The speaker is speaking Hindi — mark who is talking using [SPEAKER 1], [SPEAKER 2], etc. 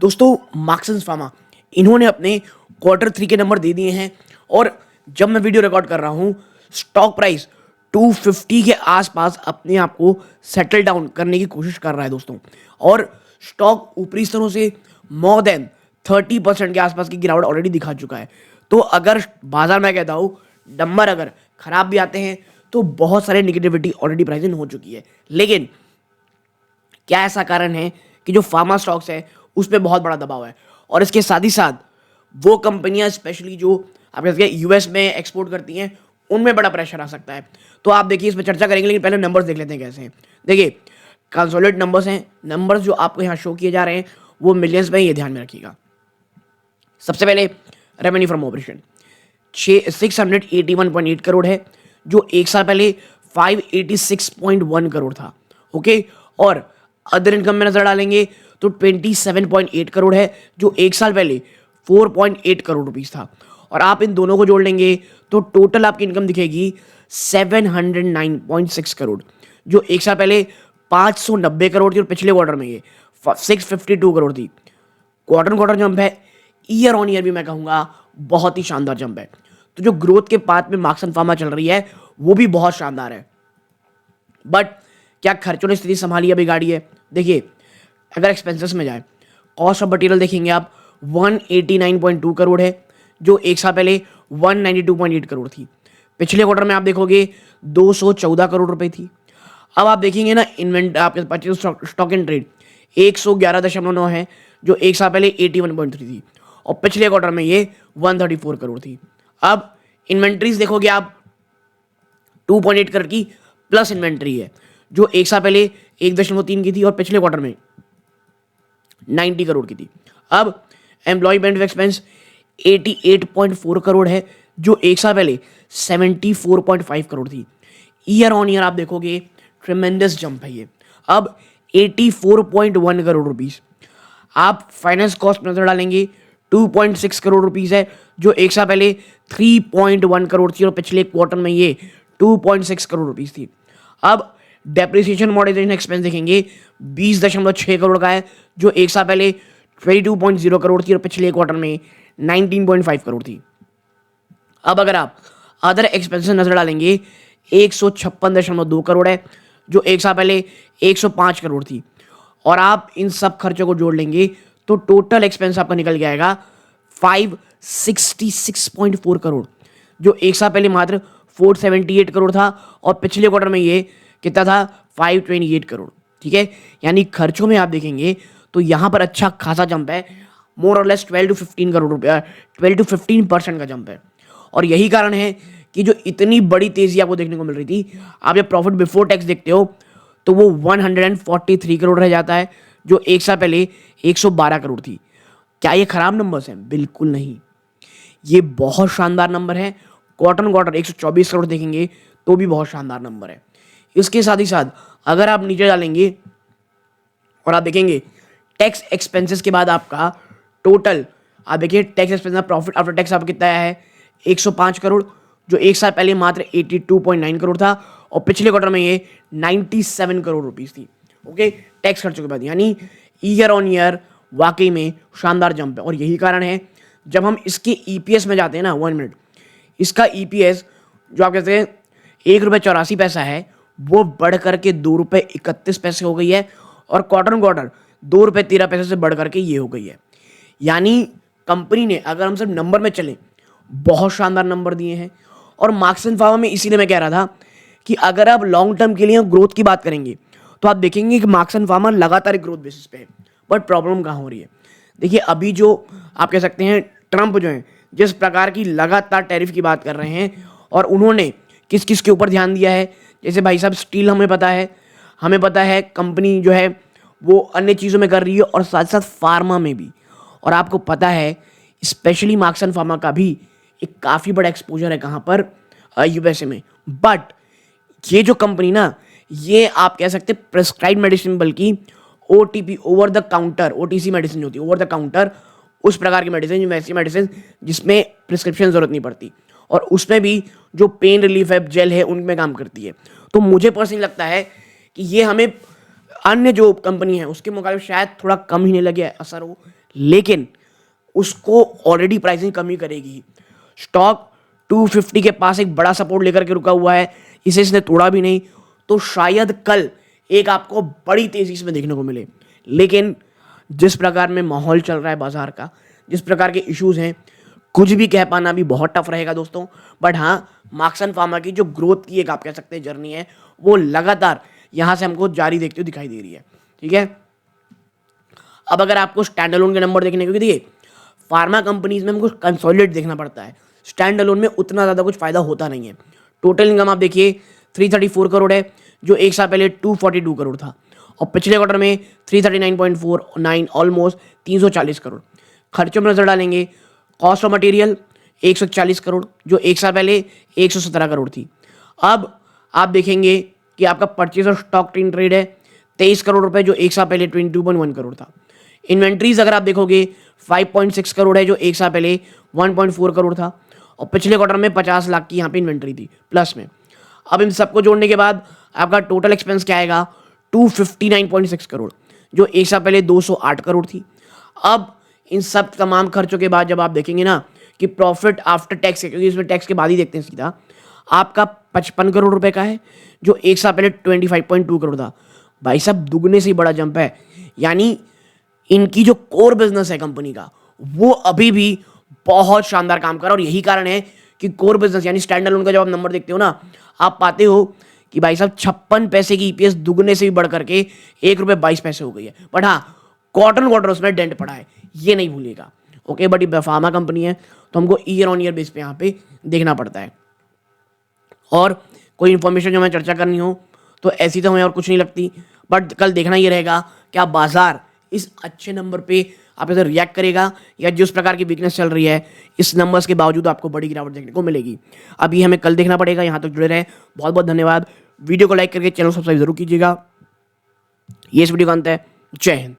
[SPEAKER 1] दोस्तों मार्क्सन्स फार्मा इन्होंने अपने Q3 के नंबर दे दिए हैं और जब मैं वीडियो रिकॉर्ड कर रहा हूँ स्टॉक प्राइस 250 के आसपास अपने आप को सेटल डाउन करने की कोशिश कर रहा है दोस्तों। और स्टॉक ऊपरी स्तरों से मोर देन 30% के आसपास की गिरावट ऑलरेडी दिखा चुका है। तो अगर बाजार में कहता हूँ नंबर अगर खराब भी आते हैं तो बहुत सारे निगेटिविटी ऑलरेडी प्राइसिंग हो चुकी है। लेकिन क्या ऐसा कारण है कि जो फार्मा स्टॉक्स है उस पर बहुत बड़ा दबाव है और इसके साथ ही साथ वो कंपनियां स्पेशली जो आप कह सकते हैं यूएस में एक्सपोर्ट करती हैं उनमें बड़ा प्रेशर आ सकता है। तो आप देखिए इस पर चर्चा करेंगे, लेकिन पहले नंबर्स देख लेते हैं कैसे हैं। देखिए कंसोलिडेटेड नंबर्स हैं, नंबर्स जो आपको यहाँ शो किए जा रहे हैं वो मिलियंस में, ये ध्यान में रखिएगा। सबसे पहले रेवेन्यू फ्रॉम ऑपरेशन 681.8 करोड़ है जो एक साल पहले 586.1 करोड़ था। ओके, और अदर इनकम में नजर डालेंगे तो 27.8 करोड़ है जो एक साल पहले 4.8 करोड़ रुपीस था। और आप इन दोनों को जोड़ लेंगे तो टोटल आपकी इनकम दिखेगी 709.6 करोड़ जो एक साल पहले 590 करोड़ थी और पिछले क्वार्टर में ये 652 करोड़ थी। क्वार्टर जंप है, ईयर ऑन ईयर भी मैं कहूंगा बहुत ही शानदार जंप है। तो जो ग्रोथ के पाथ में मार्क्सन्स फार्मा चल रही है वो भी बहुत शानदार है। बट क्या खर्चों ने स्थिति संभाली है, बिगाड़ी है? देखिए अगर एक्सपेंसेस में जाए, कॉस्ट ऑफ मटेरियल देखेंगे आप 189.2 करोड़ है जो एक साल पहले 192.8 करोड़ थी। पिछले क्वार्टर में आप देखोगे 214 करोड़ रुपए थी। अब आप देखेंगे ना इन्वेंट आपके परचेज स्टॉक एंड ट्रेड 111.9 है जो एक साल पहले 81.3 थी और पिछले क्वार्टर में ये 134 करोड़ थी। अब इन्वेंट्रीज देखोगे आप 2.8 करोड़ की प्लस इन्वेंट्री है जो एक साल पहले 1.3 की थी और पिछले क्वार्टर में 90 करोड़ की थी। अब एम्प्लॉय बेनिफिट एक्सपेंस 88.4 करोड़ है जो एक साल पहले 74.5 करोड़ थी। ईयर ऑन ईयर आप देखोगे ट्रेमेंडस जंप है ये, अब 84.1 करोड़ रुपीस। आप फाइनेंस कॉस्ट नजर डालेंगे 2.6 करोड़ रुपीस है जो एक साल पहले 3.1 करोड़ थी और पिछले क्वार्टर में ये 2.6 करोड़ रुपीस थी। अब डेप्रिसिएशन मॉडर्नाइजेशन एक्सपेंस देखेंगे 20.6 करोड़ का है जो एक साल पहले 22.0 करोड़ थी और पिछले क्वार्टर में 19.5 करोड़ थी। अब अगर आप अदर एक्सपेंसेस नजर डालेंगे 156.2 करोड़ है जो एक साल पहले 105 करोड़ थी और आप इन सब खर्चों को जोड़ लेंगे तो टोटल एक्सपेंस आपका निकल जाएगा 566.4 करोड़ जो एक साल पहले मात्र 478 करोड़ था और पिछले क्वार्टर में ये कितना था 528 करोड़। ठीक है, यानी खर्चों में आप देखेंगे तो यहां पर अच्छा खासा जंप है, मोर और लेस 12 to 15 करोड़ रुपया, 12 to 15% का जंप है। और यही कारण है कि जो इतनी बड़ी तेजी आपको देखने को मिल रही थी, आप जब प्रॉफिट बिफोर टैक्स देखते हो तो वो 143 करोड़ रह जाता है जो एक साल पहले 112 करोड़ थी। क्या ये खराब नंबर्स हैं? बिल्कुल नहीं, ये बहुत शानदार नंबर है। क्वार्टर 124 करोड़ देखेंगे तो भी बहुत शानदार नंबर है। इसके साथ ही साथ अगर आप नीचे डालेंगे और आप देखेंगे टैक्स एक्सपेंसेस के बाद आपका टोटल, आप देखिए tax expense profit after tax आपका कितना आया है 105 करोड़ जो एक साल पहले मात्र 82.9 करोड़ था और पिछले क्वार्टर में ये 97 करोड़ रुपीस थी। ओके, टैक्स खर्चों के बाद, यानी ईयर ऑन ईयर वाकई में शानदार जंप है। और यही कारण है जब हम इसके ईपीएस में जाते हैं ना 1 मिनट, इसका ईपीएस जो आप कहते हैं ₹1.84 है वो बढ़ करके ₹2.31 हो गई है और क्वार्टर ₹2.13 से बढ़ करके ये हो गई है। यानी कंपनी ने, अगर हम सिर्फ नंबर में चलें, बहुत शानदार नंबर दिए हैं। और मार्क्सन्स फार्मा में इसीलिए मैं कह रहा था कि अगर आप लॉन्ग टर्म के लिए ग्रोथ की बात करेंगे तो आप देखेंगे कि मार्क्सन्स फार्मा लगातार ग्रोथ बेसिस पे है। बट प्रॉब्लम कहाँ हो रही है? देखिए अभी जो आप कह सकते हैं ट्रंप जो है जिस प्रकार की लगातार टैरिफ की बात कर रहे हैं और उन्होंने किस किस के ऊपर ध्यान दिया है, जैसे भाई साहब स्टील हमें पता है कंपनी जो है वो अन्य चीज़ों में कर रही है और साथ साथ फार्मा में भी। और आपको पता है स्पेशली मार्क्सन्स फार्मा का भी एक काफ़ी बड़ा एक्सपोजर है कहाँ पर, यूएसए में। बट ये जो कंपनी ना, ये आप कह सकते हैं प्रिस्क्राइब मेडिसिन, बल्कि OTP over the counter, OTC medicine होती है ओवर द काउंटर, उस प्रकार की मेडिसिन, वैसी मेडिसिन जिसमें प्रिस्क्रिप्शन जरूरत नहीं पड़ती और उसमें भी जो पेन रिलीफ है जेल है उनमें काम करती है। तो मुझे पर्सनली लगता है कि ये हमें अन्य जो कंपनी है उसके मुकाबले शायद थोड़ा कम ही नहीं लगे असर हो, लेकिन उसको ऑलरेडी प्राइसिंग कमी करेगी। स्टॉक 250 के पास एक बड़ा सपोर्ट लेकर के रुका हुआ है, इसे इसने तोड़ा भी नहीं, तो शायद कल एक आपको बड़ी तेजी इसमें देखने को मिले। लेकिन जिस प्रकार में माहौल चल रहा है बाजार का, जिस प्रकार के इश्यूज हैं, कुछ भी कह पाना भी बहुत टफ रहेगा दोस्तों। बट हाँ, मार्क्सन फार्मा की जो ग्रोथ की एक आप कह सकते हैं जर्नी है, वो लगातार यहाँ से हमको जारी देखते हुए दिखाई दे रही है। ठीक है, अब अगर आपको स्टैंड अलोन के नंबर देखने को, देखिए फार्मा कंपनीज में हमको कंसोलिडेट देखना पड़ता है, स्टैंड अलोन में उतना ज़्यादा कुछ फायदा होता नहीं है। टोटल इनकम आप देखिए 334 करोड़ है, जो एक साल पहले 242 करोड़ था, और पिछले क्वार्टर में 339.49 ऑलमोस्ट 340 करोड़। खर्चों में नजर डालेंगे, कॉस्ट ऑफ मटेरियल 140 करोड़, जो एक साल पहले 117 करोड़ थी। अब आप देखेंगे कि आपका परचेज और स्टॉक इन ट्रेड है 23 करोड़ रुपए, जो एक साल पहले 22.1 करोड़ था। इन्वेंट्रीज अगर आप देखोगे 5.6 करोड़ है, जो एक साल पहले 1.4 करोड़ था, और पिछले क्वार्टर में 50 लाख की यहाँ पे इन्वेंट्री थी प्लस में। अब इन सबको जोड़ने के बाद आपका टोटल एक्सपेंस क्या आएगा, 259.6 करोड़, जो एक साल पहले 208 करोड़ थी। अब इन सब तमाम खर्चों के बाद जब आप देखेंगे ना कि प्रॉफिट आफ्टर टैक्स है, क्योंकि इसमें टैक्स के बाद ही देखते हैं सीधा, आपका 55 करोड़ रुपए का है, जो एक साल पहले 25.2 करोड़ था। भाई साहब दुगने से ही बड़ा जंप है। यानी इनकी जो कोर बिजनेस है कंपनी का, वो अभी भी बहुत शानदार काम कर रहा है। और यही कारण है कि कोर बिजनेस यानी स्टैंड अलोन का जब आप नंबर देखते हो ना, आप पाते हो कि भाई साहब 56 पैसे की ईपीएस दुगने से भी बढ़ करके 1 रुपये 22 पैसे हो गई है। बट हाँ, क्वार्टर उसमें डेंट पड़ा है, ये नहीं भूलेगा। ओके, बट ये फार्मा कंपनी है तो हमको ईयर ऑन ईयर बेस पे यहाँ पे देखना पड़ता है। और कोई इन्फॉर्मेशन जो हमें चर्चा करनी हो तो ऐसी तो हमें और कुछ नहीं लगती, बट कल देखना ये रहेगा क्या बाजार इस अच्छे नंबर पे आप इधर रिएक्ट करेगा, या जिस प्रकार की वीकनेस चल रही है इस नंबर्स के बावजूद आपको बड़ी गिरावट देखने को मिलेगी। अब ये हमें कल देखना पड़ेगा। यहाँ तक जुड़े रहे, बहुत बहुत धन्यवाद। वीडियो को लाइक करके चैनल सब्सक्राइब जरूर कीजिएगा। ये इस वीडियो का अंत है। जय हिंद।